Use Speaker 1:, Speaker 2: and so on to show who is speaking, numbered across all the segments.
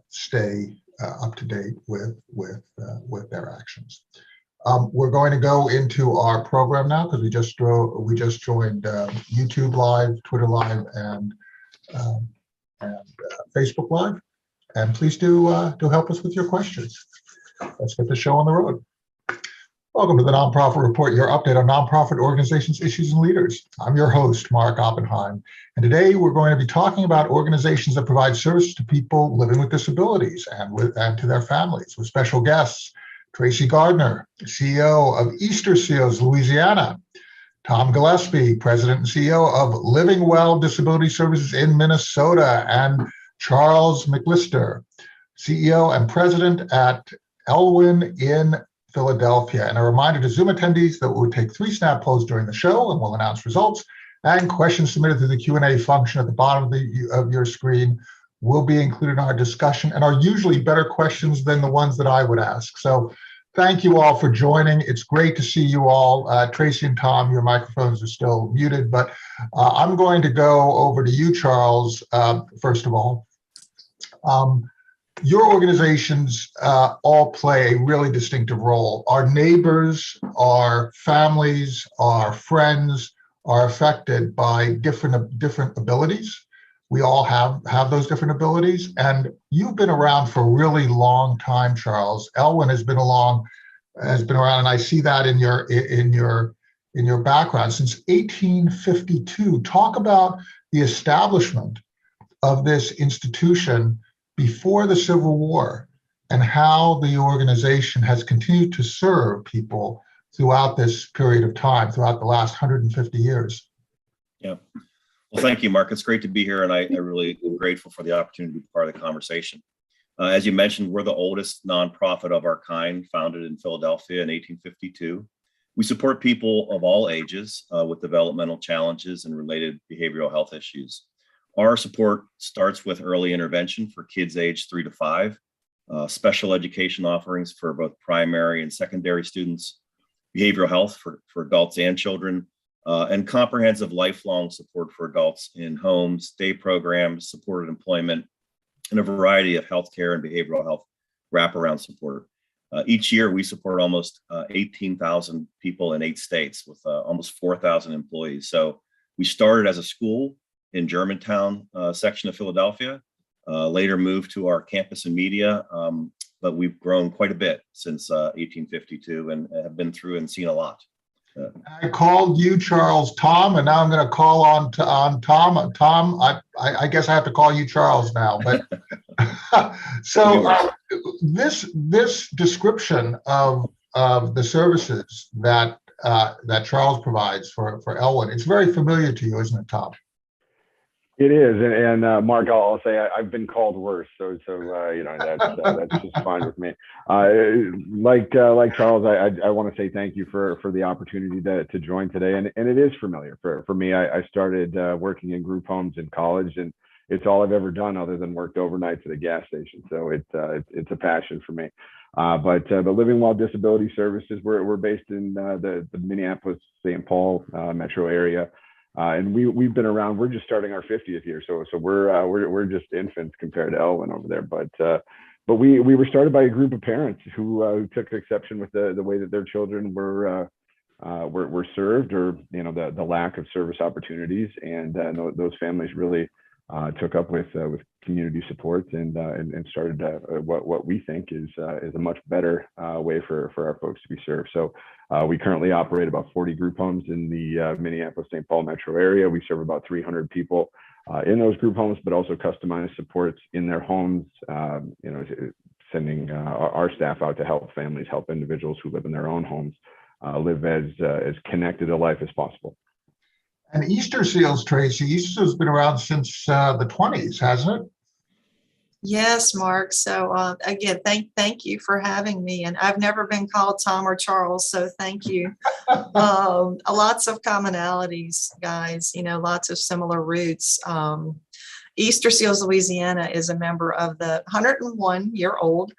Speaker 1: stay up to date with their actions. We're going to go into our program now because we just joined YouTube Live, Twitter Live, and Facebook Live. And please do help us with your questions. Let's get the show on the road. Welcome to the Nonprofit Report, your update on nonprofit organizations, issues, and leaders. I'm your host, Mark Oppenheim, and today we're going to be talking about organizations that provide services to people living with disabilities and to their families, with special guests, Tracy Garner, CEO of Easterseals, Louisiana, Tom Gillespie, President and CEO of Living Well Disability Services in Minnesota, and Charles McLister, CEO and President at Elwyn in Philadelphia. And a reminder to Zoom attendees that we'll take 3 snap polls during the show, and we'll announce results, and questions submitted through the Q&A function at the bottom of your screen will be included in our discussion and are usually better questions than the ones that I would ask. So thank you all for joining. It's great to see you all. Tracy and Tom, your microphones are still muted, but I'm going to go over to you, Charles, first of all. Your organizations all play a really distinctive role. Our neighbors, our families, our friends are affected by different abilities. We all have those different abilities, and you've been around for a really long time, Charles. Elwyn has been around, and I see that in your background since 1852. Talk about the establishment of this institution before the Civil War and how the organization has continued to serve people throughout this period of time, throughout the last 150 years.
Speaker 2: Yeah. Well, thank you, Mark. It's great to be here, and I really am grateful for the opportunity to be part of the conversation. As you mentioned, we're the oldest nonprofit of our kind, founded in Philadelphia in 1852. We support people of all ages with developmental challenges and related behavioral health issues. Our support starts with early intervention for kids aged 3 to 5, special education offerings for both primary and secondary students, behavioral health for adults and children, and comprehensive lifelong support for adults in homes, day programs, supported employment, and a variety of healthcare and behavioral health wraparound support. Each year, we support almost 18,000 people in 8 states with almost 4,000 employees. So we started as a school in Germantown section of Philadelphia, later moved to our campus in Media, but we've grown quite a bit since 1852 and have been through and seen a lot.
Speaker 1: I called you, Charles, Tom, and now I'm going to call on Tom. Tom, I guess I have to call you Charles now. But so this description of the services that Charles provides for Elwyn, it's very familiar to you, isn't it, Tom?
Speaker 3: It is, and Mark, I'll say I've been called worse, so you know that's just fine with me. Like Charles, I want to say thank you for the opportunity to join today, and it is familiar for me. I started working in group homes in college, and it's all I've ever done other than worked overnights at a gas station. So it's a passion for me. But the Living Well Disability Services, we're based in the Minneapolis-St. Paul metro area. And we've been around. We're just starting our 50th year, so we're just infants compared to Elwyn over there. But we were started by a group of parents who took exception with the way that their children were served, or the lack of service opportunities, and those families really took up with community support and started what we think is a much better way for our folks to be served. So we currently operate about 40 group homes in the Minneapolis-St. Paul metro area. We serve about 300 people in those group homes, but also customized supports in their homes, sending our staff out to help families, help individuals who live in their own homes live as connected a life as possible.
Speaker 1: And Easterseals, Tracy, Easterseals has been around since the 20s, hasn't it?
Speaker 4: Yes, Mark. So again, thank you for having me. And I've never been called Tom or Charles, so thank you. Lots of commonalities, guys, lots of similar roots. Easterseals, Louisiana is a member of the 101-year-old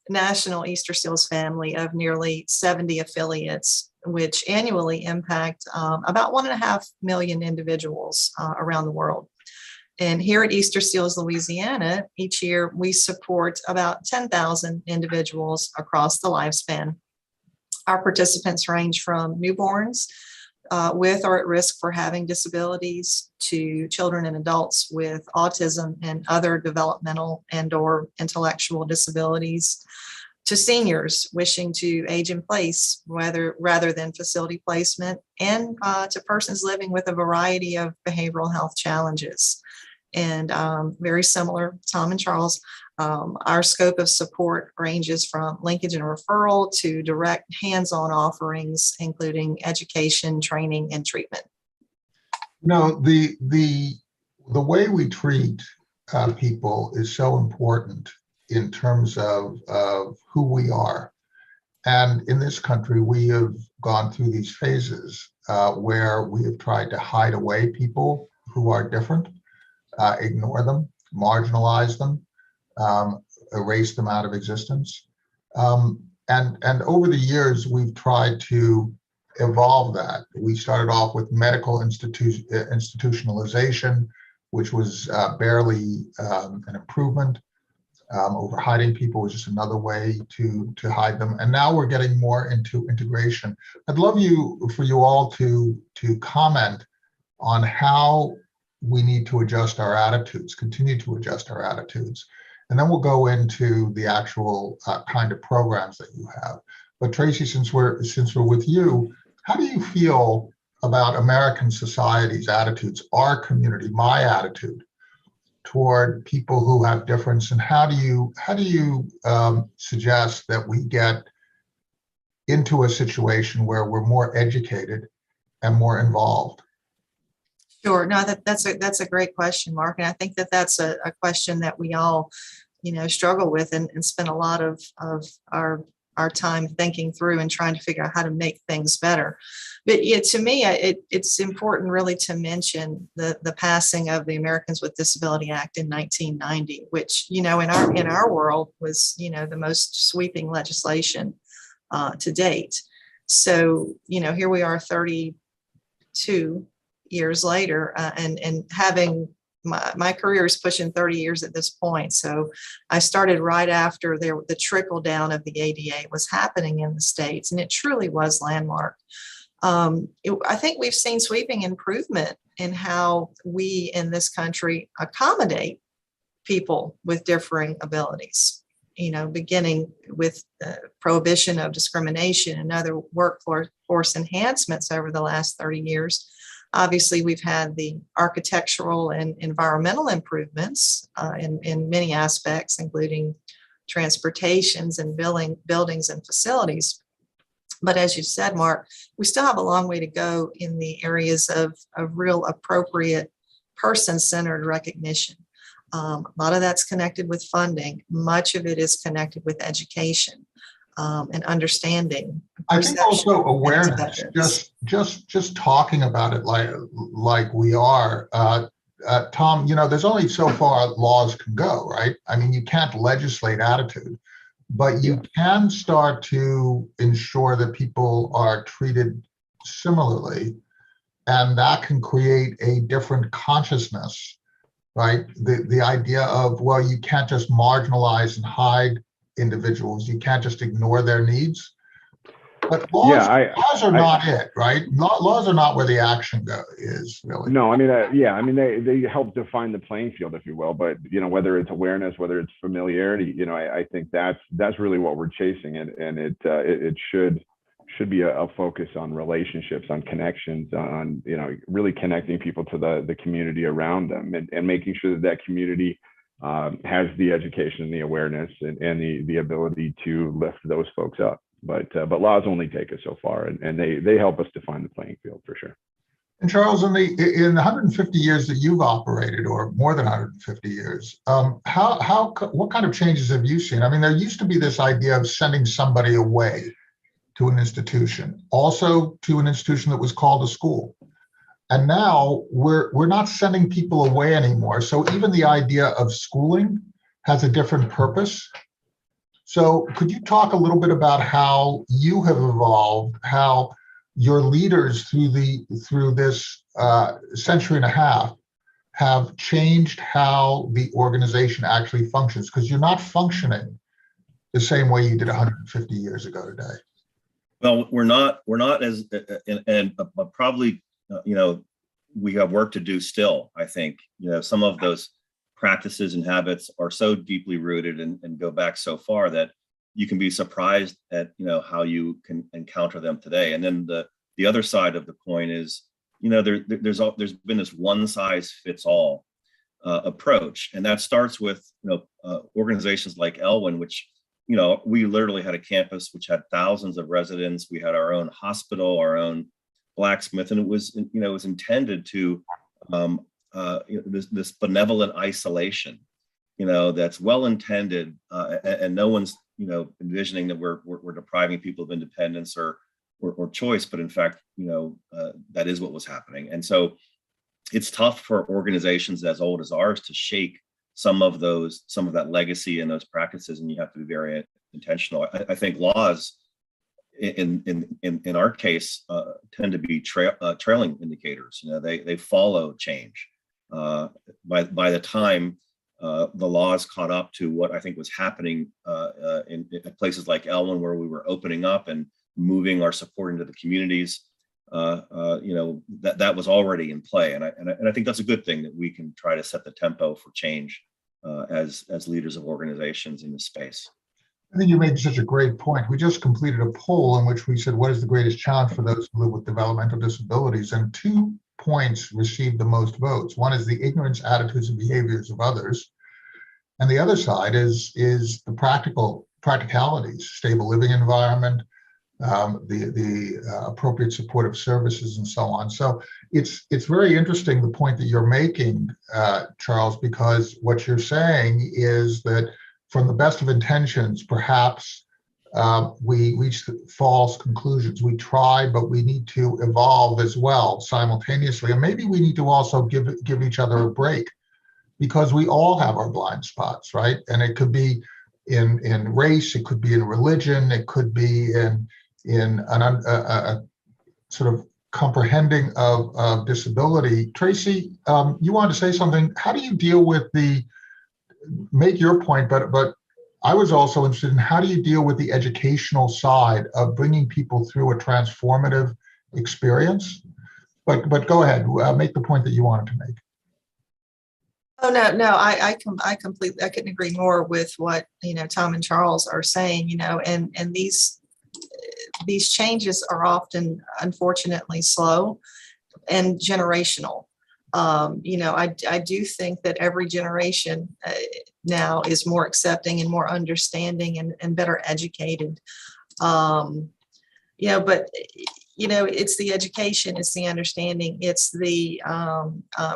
Speaker 4: National Easterseals family of nearly 70 affiliates, which annually impact about 1.5 million individuals around the world. And here at Easterseals, Louisiana, each year we support about 10,000 individuals across the lifespan. Our participants range from newborns with or at risk for having disabilities to children and adults with autism and other developmental and/or intellectual disabilities, to seniors wishing to age in place rather than facility placement, and to persons living with a variety of behavioral health challenges. And very similar, Tom and Charles, our scope of support ranges from linkage and referral to direct hands-on offerings, including education, training, and treatment.
Speaker 1: The way we treat people is so important in terms of who we are. And in this country, we have gone through these phases where we have tried to hide away people who are different, ignore them, marginalize them, erase them out of existence. And over the years, we've tried to evolve that. We started off with medical institutionalization, which was barely an improvement. Over hiding people was just another way to hide them. And now we're getting more into integration. I'd love for you all to comment on how we need to adjust our attitudes, continue to adjust our attitudes. And then we'll go into the actual kind of programs that you have. But Tracy, since we're with you, how do you feel about American society's attitudes, our community, my attitude toward people who have difference, and how do you suggest that we get into a situation where we're more educated and more involved?
Speaker 4: Sure. No, that's a great question, Mark. And I think that's a question that we all, struggle with and spend a lot of our time thinking through and trying to figure out how to make things better. But to me, it's important really to mention the passing of the Americans with Disability Act in 1990, which, in our world was, the most sweeping legislation to date. So, here we are 32 years later, and having my career is pushing 30 years at this point. So I started right after the trickle down of the ADA was happening in the States, and it truly was landmark. I think we've seen sweeping improvement in how we in this country accommodate people with differing abilities, beginning with prohibition of discrimination and other workforce enhancements over the last 30 years. Obviously, we've had the architectural and environmental improvements in many aspects, including transportations and buildings and facilities. But as you said, Mark, we still have a long way to go in the areas of real appropriate person-centered recognition. A lot of that's connected with funding. Much of it is connected with education and understanding.
Speaker 1: I think also awareness, just talking about it like we are. Tom, there's only so far laws can go, right? I mean, you can't legislate attitude, but you can start to ensure that people are treated similarly, and that can create a different consciousness, right? The idea of, well, you can't just marginalize and hide individuals. You can't just ignore their needs. But laws are not it, right? Laws are not where the action is, really.
Speaker 3: No, I mean, they help define the playing field, if you will. But whether it's awareness, whether it's familiarity, I think that's really what we're chasing, and it should be a focus on relationships, on connections, on really connecting people to the community around them, and making sure that community has the education and the awareness and the ability to lift those folks up. But laws only take us so far, and they help us define the playing field for sure.
Speaker 1: And Charles, in the 150 years that you've operated, or more than 150 years, what kind of changes have you seen? I mean, there used to be this idea of sending somebody away to an institution, also to an institution that was called a school. And now we're not sending people away anymore. So even the idea of schooling has a different purpose. So could you talk a little bit about how you have evolved, how your leaders through this century and a half have changed how the organization actually functions? Because you're not functioning the same way you did 150 years ago today.
Speaker 2: Well, we're not as, and probably, we have work to do still. I think, some of those practices and habits are so deeply rooted and go back so far that you can be surprised at, how you can encounter them today. And then the other side of the coin is, there's been this one size fits all approach. And that starts with, organizations like Elwyn, which, we literally had a campus which had thousands of residents. We had our own hospital, our own blacksmith, and it was intended to this benevolent isolation, that's well intended, and no one's envisioning that we're depriving people of independence or choice, but in fact, that is what was happening. And so it's tough for organizations as old as ours to shake some of that legacy and those practices, and you have to be very intentional. I think laws in our case tend to be trailing indicators. They follow change. By the time the laws caught up to what I think was happening in places like Elwyn, where we were opening up and moving our support into the communities, that was already in play, and I think that's a good thing, that we can try to set the tempo for change as leaders of organizations in this space.
Speaker 1: I think you made such a great point. We just completed a poll in which we said, what is the greatest challenge for those who live with developmental disabilities? And 2 points received the most votes. One is the ignorance, attitudes, and behaviors of others. And the other side is the practicalities, stable living environment, the appropriate supportive services, and so on. So it's very interesting, the point that you're making, Charles, because what you're saying is that from the best of intentions, perhaps we reach false conclusions. We try, but we need to evolve as well simultaneously. And maybe we need to also give each other a break, because we all have our blind spots, right? And it could be in race, it could be in religion, it could be in a sort of comprehending of disability. Tracy, you wanted to say something. How do you deal with make your point, but I was also interested in, how do you deal with the educational side of bringing people through a transformative experience? But go ahead, make the point that you wanted to make.
Speaker 4: Oh, no, I completely, I couldn't agree more with what, Tom and Charles are saying, and these changes are often, unfortunately, slow and generational. I do think that every generation now is more accepting and more understanding and better educated. But it's the education, it's the understanding, it's the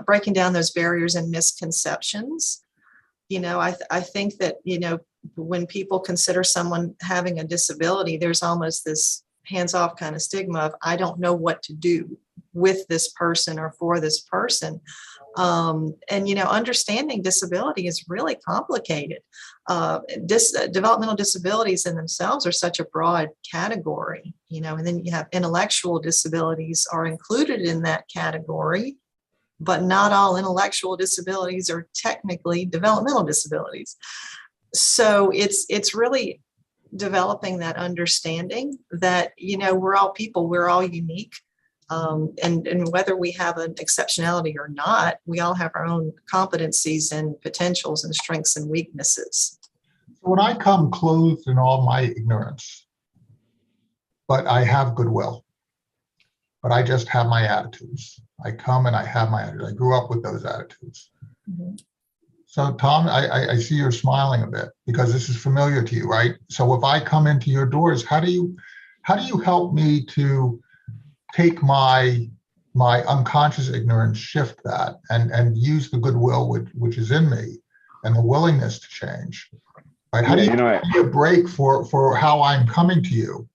Speaker 4: breaking down those barriers and misconceptions. I think that, when people consider someone having a disability, there's almost this hands-off kind of stigma of, I don't know what to do with this person or for this person. Understanding disability is really complicated. Developmental disabilities in themselves are such a broad category, and then you have intellectual disabilities are included in that category, but not all intellectual disabilities are technically developmental disabilities. So it's really developing that understanding that, we're all people, we're all unique. And whether we have an exceptionality or not, we all have our own competencies and potentials and strengths and weaknesses.
Speaker 1: When I come clothed in all my ignorance, but I have goodwill, but I just have my attitudes. I come and I have my attitudes. I grew up with those attitudes. Mm-hmm. So Tom, I see you're smiling a bit, because this is familiar to you, right? So if I come into your doors, how do you help me to take my unconscious ignorance, shift that, and use the goodwill which is in me and the willingness to change? Right? How do you give me a break for how I'm coming to you?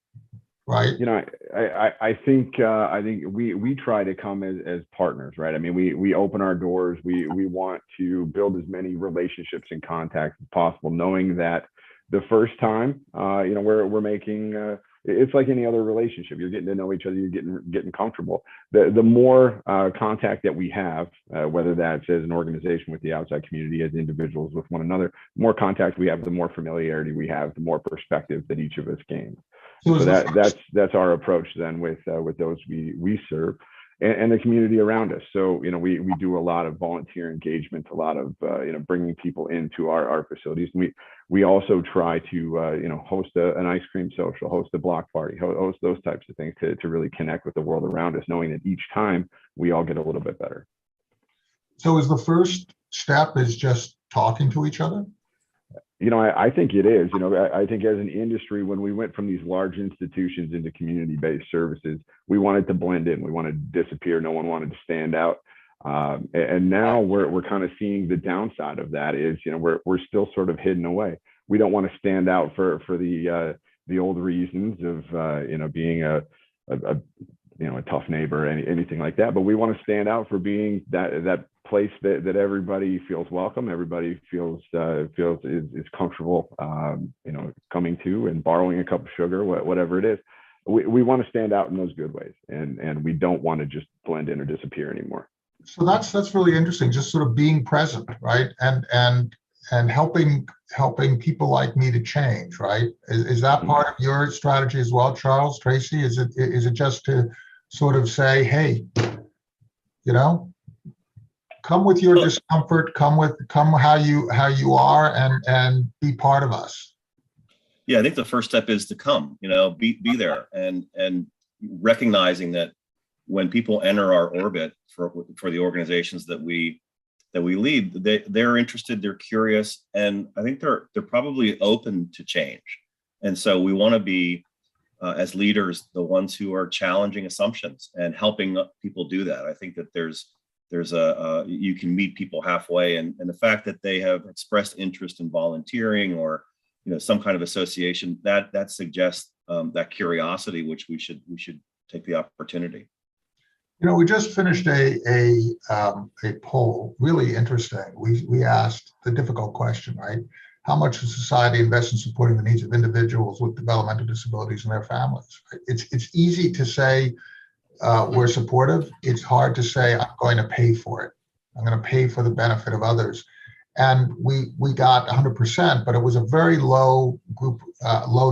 Speaker 1: Right.
Speaker 3: I think we try to come as partners, right? I mean, we open our doors. We want to build as many relationships and contacts as possible, knowing that the first time, we're making it's like any other relationship. You're getting to know each other, you're getting comfortable. The more contact that we have, whether that's as an organization with the outside community, as individuals with one another, the more contact we have, the more familiarity we have, the more perspective that each of us gains. So that's our approach then with those we serve, and the community around us. So we do a lot of volunteer engagement, a lot of bringing people into our facilities. And we also try to host an ice cream social, host a block party, host those types of things to really connect with the world around us, knowing that each time we all get a little bit better.
Speaker 1: So is the first step is just talking to each other?
Speaker 3: I think it is. I think as an industry, when we went from these large institutions into community-based services, we wanted to blend in. We wanted to disappear. No one wanted to stand out. And now we're kind of seeing the downside of that is, we're still sort of hidden away. We don't want to stand out for the old reasons of being a tough neighbor, anything like that. But we want to stand out for being that place that everybody feels welcome, everybody feels is comfortable, coming to and borrowing a cup of sugar, whatever it is. We want to stand out in those good ways, and we don't want to just blend in or disappear anymore.
Speaker 1: So that's really interesting. Just sort of being present, right, and helping people like me to change, right? Is that part of your strategy as well, Charles, Tracy? Is it just to sort of say, hey, come with your discomfort, come how you are, and be part of us?
Speaker 2: Yeah, I think the first step is to come, be there, and recognizing that when people enter our orbit for the organizations that we lead, they're interested, they're curious, and I think they're probably open to change. And so we want to be, as leaders, the ones who are challenging assumptions and helping people do that. I think that there's you can meet people halfway, and the fact that they have expressed interest in volunteering or some kind of association that suggests that curiosity, which we should take the opportunity.
Speaker 1: We just finished a poll, really interesting. We asked the difficult question, right? How much does society invest in supporting the needs of individuals with developmental disabilities and their families? Right? It's easy to say we're supportive. It's hard to say I'm going to pay for it. I'm going to pay for the benefit of others. And we got 100%, but it was a very low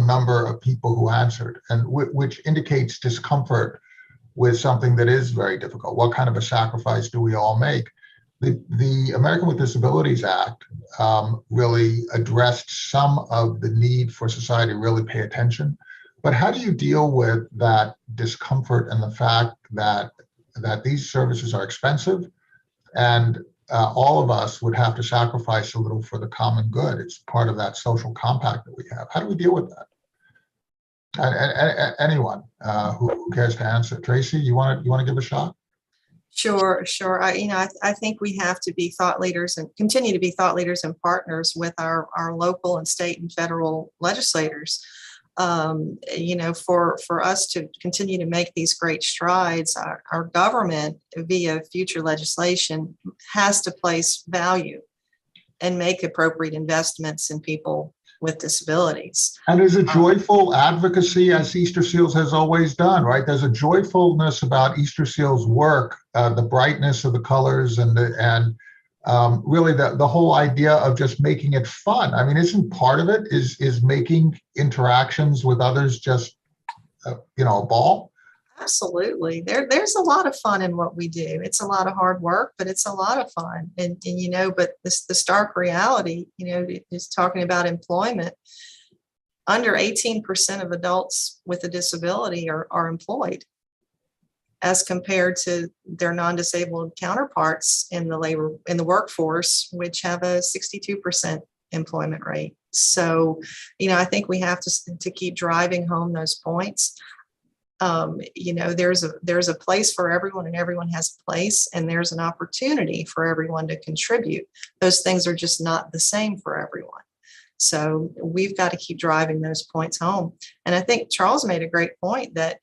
Speaker 1: number of people who answered, and which indicates discomfort with something that is very difficult. What kind of a sacrifice do we all make? The American with Disabilities Act really addressed some of the need for society to really pay attention. But how do you deal with that discomfort and the fact that these services are expensive, and all of us would have to sacrifice a little for the common good? It's part of that social compact that we have. How do we deal with that? Anyone who cares to answer? Tracy, you want to give a shot?
Speaker 4: Sure. I think we have to be thought leaders and continue to be thought leaders and partners with our local and state and federal legislators. For us to continue to make these great strides, our government via future legislation has to place value and make appropriate investments in people with disabilities.
Speaker 1: And there's a joyful advocacy, as Easterseals has always done, right? There's a joyfulness about Easterseals' work, the brightness of the colors and really the whole idea of just making it fun. I mean, isn't part of it is making interactions with others just, a ball?
Speaker 4: Absolutely. There's a lot of fun in what we do. It's a lot of hard work, but it's a lot of fun. And but the stark reality, is talking about employment. Under 18% of adults with a disability are employed, as compared to their non-disabled counterparts in the workforce, which have a 62% employment rate. So, I think we have to keep driving home those points. There's a place for everyone, and everyone has a place, and there's an opportunity for everyone to contribute. Those things are just not the same for everyone. So we've got to keep driving those points home. And I think Charles made a great point that,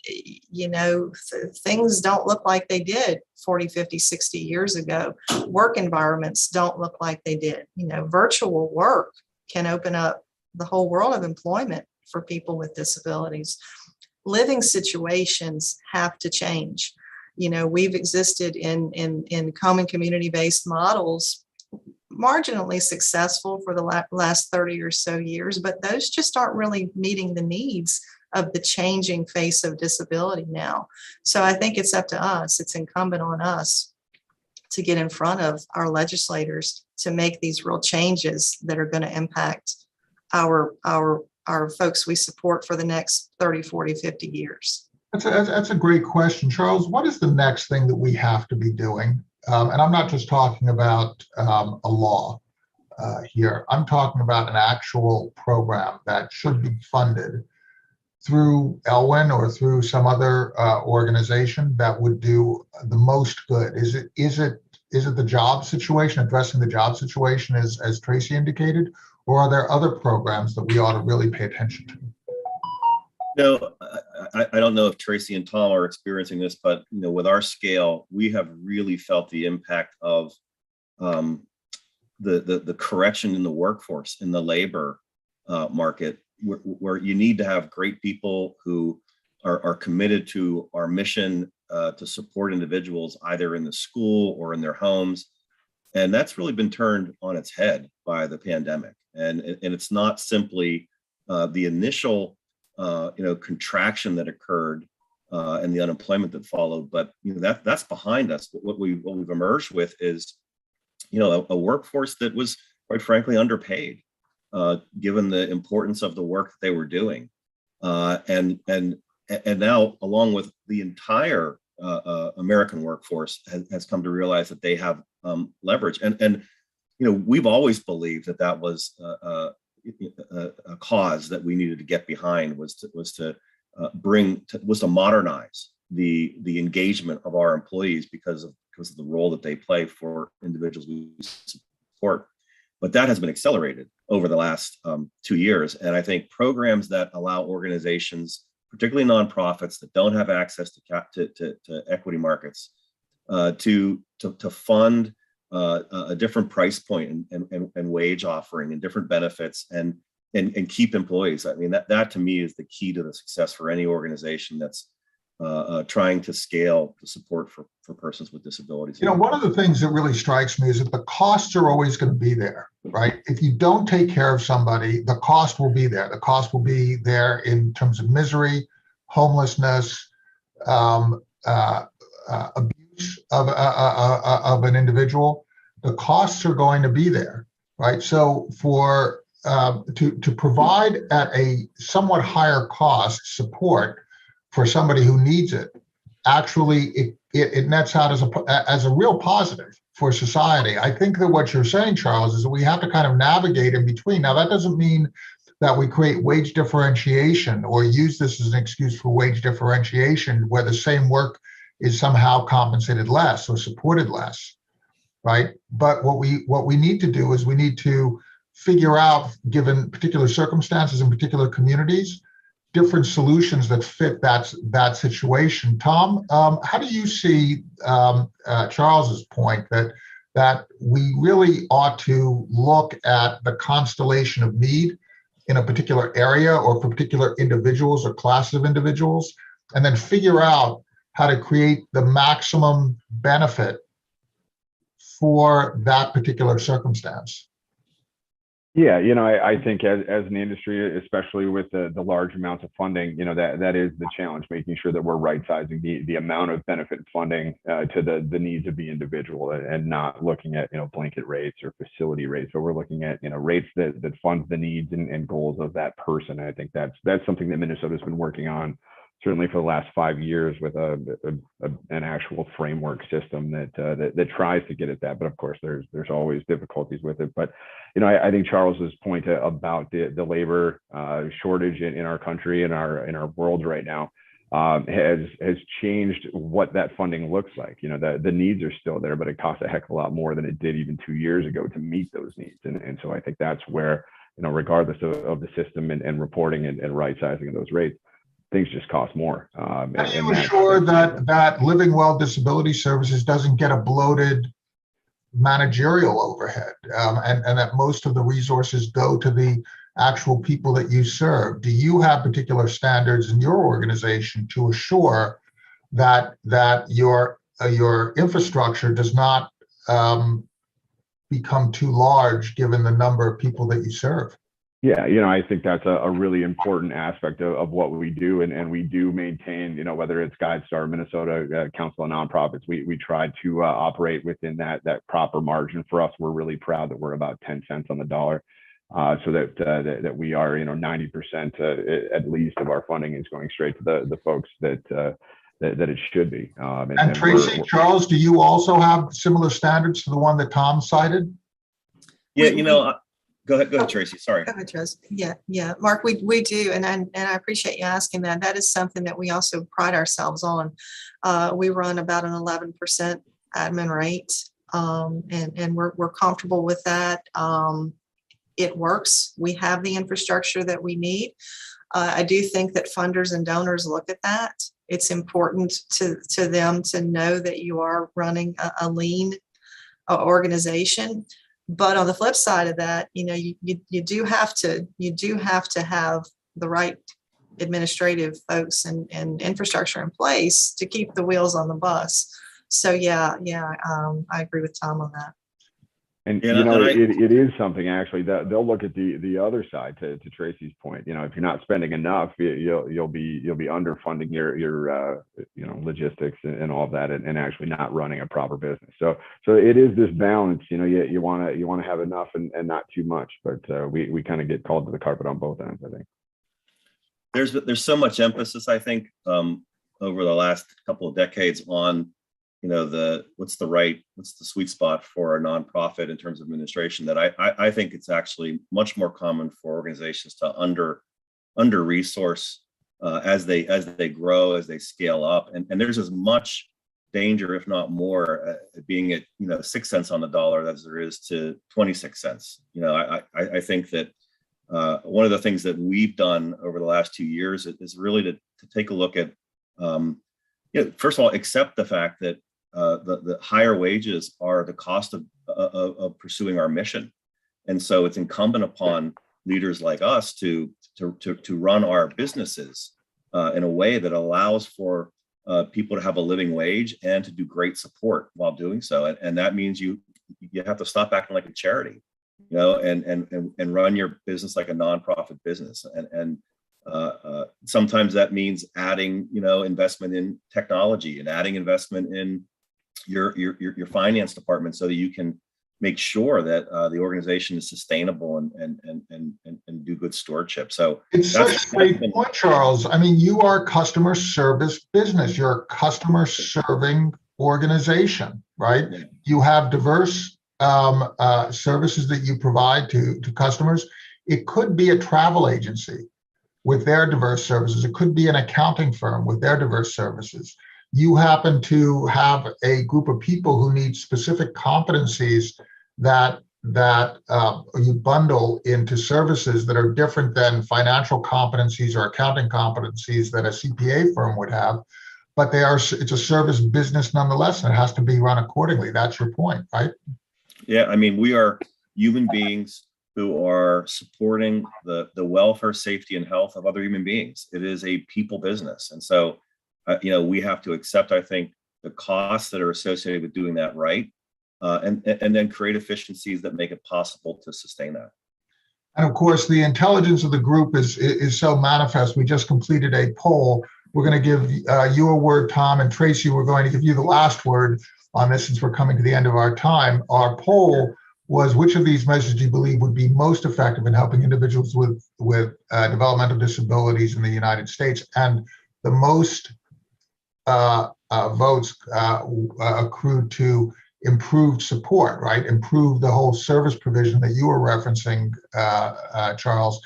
Speaker 4: things don't look like they did 40, 50, 60 years ago. Work environments don't look like they did. Virtual work can open up the whole world of employment for people with disabilities. living situations have to change. You know, we've existed in common community-based models, marginally successful for the last 30 or so years, but those just aren't really meeting the needs of the changing face of disability now. So I think it's up to us. It's incumbent on us to get in front of our legislators to make these real changes that are going to impact our folks we support for the next 30, 40, 50 years.
Speaker 1: That's a great question. Charles, what is the next thing that we have to be doing? And I'm not just talking about a law here. I'm talking about an actual program that should be funded through Elwyn or through some other organization that would do the most good. Is it the job situation, addressing the job situation as Tracy indicated, or are there other programs that we ought to really pay attention to?
Speaker 2: No, I don't know if Tracy and Tom are experiencing this, but you know, with our scale, we have really felt the impact of the correction in the workforce, in the labor market, where you need to have great people who are committed to our mission to support individuals either in the school or in their homes. And that's really been turned on its head by the pandemic. And it's not simply the initial contraction that occurred and the unemployment that followed, but that's behind us. What we've emerged with is a workforce that was quite frankly underpaid, given the importance of the work that they were doing, and now, along with the entire American workforce, has come to realize that they have leverage, and we've always believed that was a cause that we needed to get behind, was to modernize the engagement of our employees because of the role that they play for individuals we support. But that has been accelerated over the last 2 years. And I think programs that allow organizations, particularly nonprofits that don't have access to equity markets, to fund a different price point and wage offering and different benefits and keep employees. I mean, that to me is the key to the success for any organization that's trying to scale the support for persons with disabilities.
Speaker 1: One of the things that really strikes me is that the costs are always going to be there, right? If you don't take care of somebody, the cost will be there. The cost will be there in terms of misery, homelessness, abuse of an individual. The costs are going to be there, right? So to provide at a somewhat higher cost support for somebody who needs it, actually it nets out as a real positive for society. I think that what you're saying, Charles, is that we have to kind of navigate in between. Now, that doesn't mean that we create wage differentiation or use this as an excuse for wage differentiation where the same work is somehow compensated less or supported less, right? But what we need to do is we need to figure out, given particular circumstances in particular communities, different solutions that fit that situation. Tom, how do you see Charles's point that we really ought to look at the constellation of need in a particular area or for particular individuals or classes of individuals, and then figure out how to create the maximum benefit for that particular circumstance?
Speaker 3: Yeah, I think as an industry, especially with the large amounts of funding, that is the challenge, making sure that we're right sizing the amount of benefit funding to the needs of the individual and not looking at, blanket rates or facility rates, but we're looking at, rates that fund the needs and goals of that person. And I think that's something that Minnesota's been working on certainly for the last 5 years with an actual framework system that tries to get at that. But of course, there's always difficulties with it. But I think Charles's point about the labor shortage in our country and in our world right now has changed what that funding looks like. The needs are still there, but it costs a heck of a lot more than it did even 2 years ago to meet those needs. And so I think that's where, regardless of the system and reporting and right sizing of those rates, things just cost more.
Speaker 1: Are you sure that Living Well Disability Services doesn't get a bloated managerial overhead, and that most of the resources go to the actual people that you serve? Do you have particular standards in your organization to assure that your infrastructure does not become too large given the number of people that you serve?
Speaker 3: Yeah, I think that's a really important aspect of what we do, and we do maintain, whether it's GuideStar, Minnesota Council of Nonprofits, we try to operate within that proper margin. For us, we're really proud that we're about 10 cents on the dollar, so that we are, 90% at least of our funding is going straight to the folks that it should be.
Speaker 1: And Tracy, Charles, do you also have similar standards to the one that Tom cited?
Speaker 2: Yeah, go ahead, Tracy. Sorry.
Speaker 4: Go ahead, Tracy. Yeah, Mark, we do, and I appreciate you asking that. That is something that we also pride ourselves on. We run about an 11% admin rate, and we're comfortable with that. It works. We have the infrastructure that we need. I do think that funders and donors look at that. It's important to them to know that you are running a lean organization. But on the flip side of that, you do have to have the right administrative folks and infrastructure in place to keep the wheels on the bus. So I agree with Tom on that.
Speaker 3: And it is something actually that they'll look at the other side to Tracy's point. If you're not spending enough, you'll be underfunding your logistics and all of that, and actually not running a proper business. So it is this balance. You want to have enough and not too much, but we kind of get called to the carpet on both ends, I think.
Speaker 2: There's so much emphasis, I think, over the last couple of decades on what's the sweet spot for a nonprofit in terms of administration, that I think it's actually much more common for organizations to under resource as they grow, as they scale up, and there's as much danger, if not more, being at 6 cents on the dollar as there is to 26 cents. I think that one of the things that we've done over the last 2 years is really to take a look at first of all, accept the fact that the higher wages are the cost of pursuing our mission. And so it's incumbent upon leaders like us to run our businesses in a way that allows for people to have a living wage and to do great support while doing so. And that means you have to stop acting like a charity, and run your business like a nonprofit business. And sometimes that means adding, investment in technology and adding investment in your finance department so that you can make sure that the organization is sustainable and do good stewardship. So
Speaker 1: it's such a great point, Charles. I mean, you are a customer service business. You're a customer serving organization, right? Yeah. You have diverse services that you provide to customers. It could be a travel agency with their diverse services. It could be an accounting firm with their diverse services. You happen to have a group of people who need specific competencies that you bundle into services that are different than financial competencies or accounting competencies that a CPA firm would have, but it's a service business nonetheless, and it has to be run accordingly. That's your point, right?
Speaker 2: Yeah, I mean, we are human beings who are supporting the welfare, safety, and health of other human beings. It is a people business. And so, we have to accept, I think, the costs that are associated with doing that right, and then create efficiencies that make it possible to sustain that.
Speaker 1: And of course, the intelligence of the group is so manifest. We just completed a poll. We're going to give you a word, Tom, and Tracy, we're going to give you the last word on this since we're coming to the end of our time. Our poll was, which of these measures do you believe would be most effective in helping individuals with developmental disabilities in the United States? And the most votes accrued to improved support, right? Improve the whole service provision that you were referencing, Charles.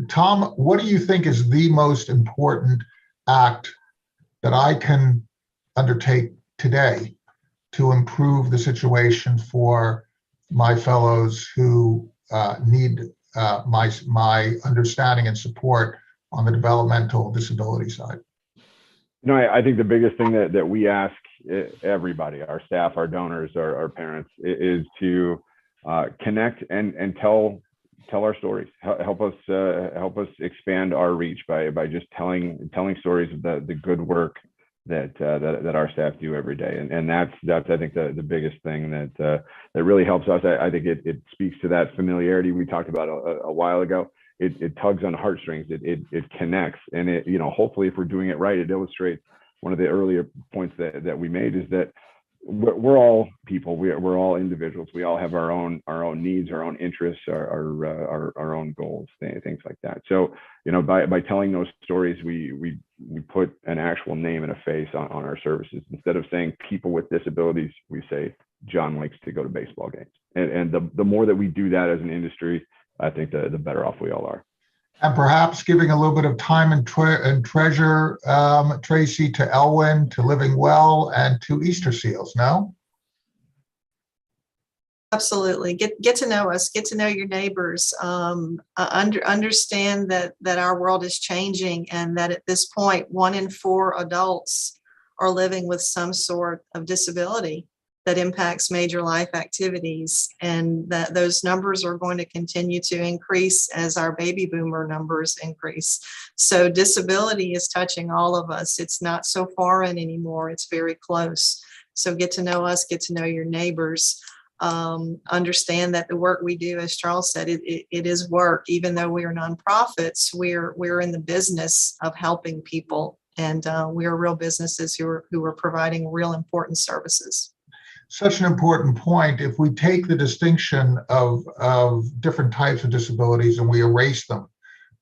Speaker 1: Tom, what do you think is the most important act that I can undertake today to improve the situation for my fellows who need my understanding and support on the developmental disability side?
Speaker 3: I think the biggest thing that we ask everybody, our staff, our donors, our parents, is to connect and tell tell our stories. Help us expand our reach by just telling stories of the good work that our staff do every day. And that's I think the biggest thing that really helps us. I think it speaks to that familiarity we talked about a while ago. It tugs on heartstrings. It connects, and hopefully if we're doing it right, it illustrates one of the earlier points that we made, is that we're all people. We're all individuals. We all have our own needs, our own interests, our own goals, things like that. So by telling those stories, we put an actual name and a face on our services. Instead of saying people with disabilities, we say John likes to go to baseball games. And the more that we do that as an industry, I think the better off we all are.
Speaker 1: And perhaps giving a little bit of time and treasure, Tracy, to Elwyn, to Living Well, and to Easterseals, no?
Speaker 4: Absolutely. Get to know us, get to know your neighbors, understand that our world is changing, and that at this point, 1 in 4 adults are living with some sort of disability that impacts major life activities, and that those numbers are going to continue to increase as our baby boomer numbers increase. So disability is touching all of us. It's not so foreign anymore. It's very close. So get to know us, get to know your neighbors. Understand that the work we do, as Charles said, it is work. Even though we are nonprofits, we're in the business of helping people, and we are real businesses who are providing real important services.
Speaker 1: Such an important point. If we take the distinction of different types of disabilities and we erase them,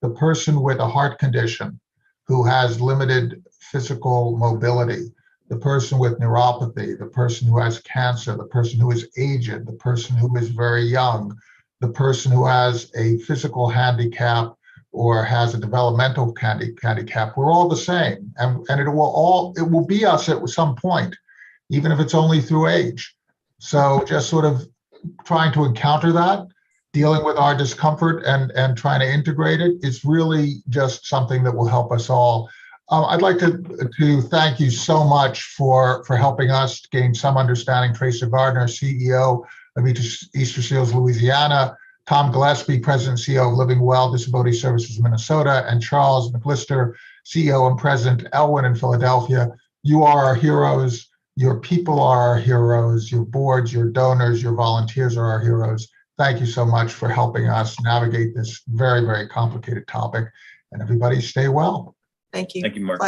Speaker 1: the person with a heart condition who has limited physical mobility, the person with neuropathy, the person who has cancer, the person who is aged, the person who is very young, the person who has a physical handicap or has a developmental handicap, we're all the same. And it will be us at some point, even if it's only through age. So just sort of trying to encounter that, dealing with our discomfort and trying to integrate it is really just something that will help us all. I'd like to thank you so much for helping us gain some understanding. Tracy Garner, CEO of Easterseals, Louisiana, Tom Gillespie, President and CEO of Living Well Disability Services Minnesota, and Charles McLister, CEO and President, Elwyn in Philadelphia. You are our heroes. Your people are our heroes. Your boards, your donors, your volunteers are our heroes. Thank you so much for helping us navigate this very, very complicated topic. And everybody stay well.
Speaker 4: Thank you.
Speaker 2: Thank you, Mark.